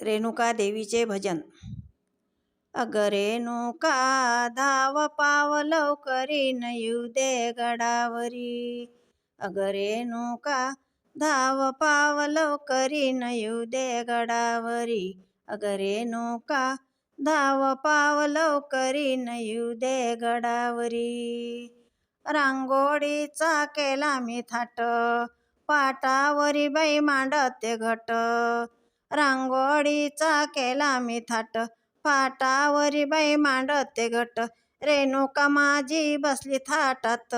रेणुका देवीचे भजन. अग रेणुका धाव पाव लवकरी न येऊ दे गडावरी. अग रेणुका धाव पाव लवकरी न येऊ दे गडावरी. अग रेणुका धाव पाव लवकरी न येऊ दे गडावरी. रांगोळीचा केला मी थाट पाटावरी बाई मांडते घट. रांगोळीचा केला मी थाट पाटावरी बाई मांडते घट. रेणुका माझी बसली थाटात,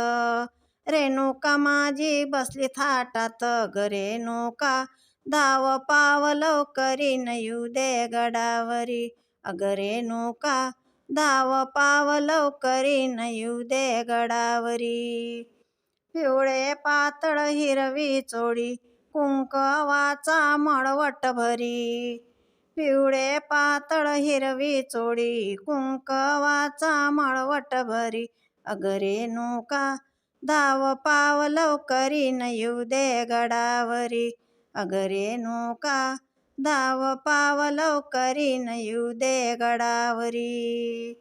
रेणुका माझी बसली थाटात. ग रेणुका धाव पाव लवकरी न येऊ दे गडावरी. अग रेणुका धाव पाव लवकरी न येऊ दे गडावरी. पिवळे पातळ हिरवी चोळी कुंकवाचा मळवट भरी. पिवळे पातळ हिरवी चोळी कुंकवाचा मळवट भरी. अग रेणुका धाव पाव लवकरी न येऊ दे गडावरी. अग रेणुका धाव पाव लवकरी न येऊ दे गडावरी.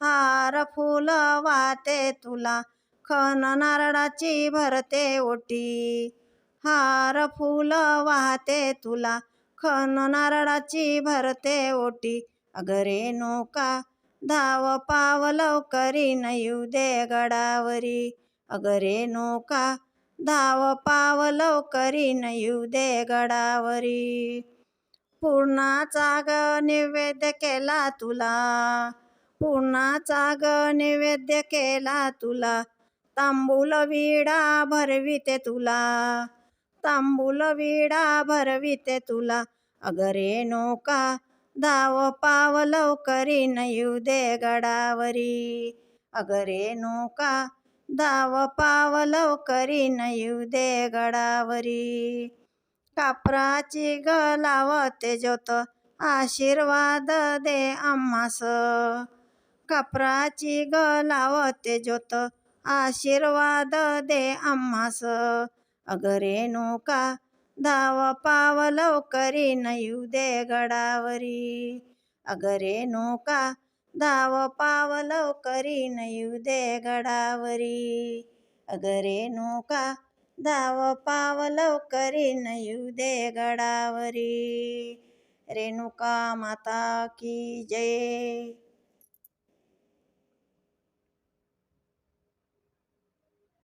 हार फुल वाहते तुला खण नारळाची भरते ओटी. हार फुल वाहते तुला खण नारळाची भरते ओटी. अग रेणुका धाव पाव लवकरी न येऊ दे गडावरी. अग रेणुका धाव पाव लवकरी न येऊ दे गडावरी. पुरणाचा ग नैवेद्य केला तुला, पुरणाचा ग नैवेद्य केला तुला. तांबूल विडा भरविते तुला, तांबूल विडा भरविते तुला. अग रेणुका धाव पाव लवकरी न येऊ दे गडावरी. अग रेणुका धाव पाव लवकरी न येऊ दे गडावरी. कापराची ग लावते ज्योत आशीर्वाद दे आम्हास. कापराची ग लावते ज्योत आशीर्वाद दे आम्हास. अग रेणुका धाव पाव लवकरी न येऊ दे गडावरी. अग रेणुका धाव पाव लवकरी न येऊ दे गडावरी. अग रेणुका धाव पाव लवकरी न येऊ दे गडावरी. रेणुका माता की जय.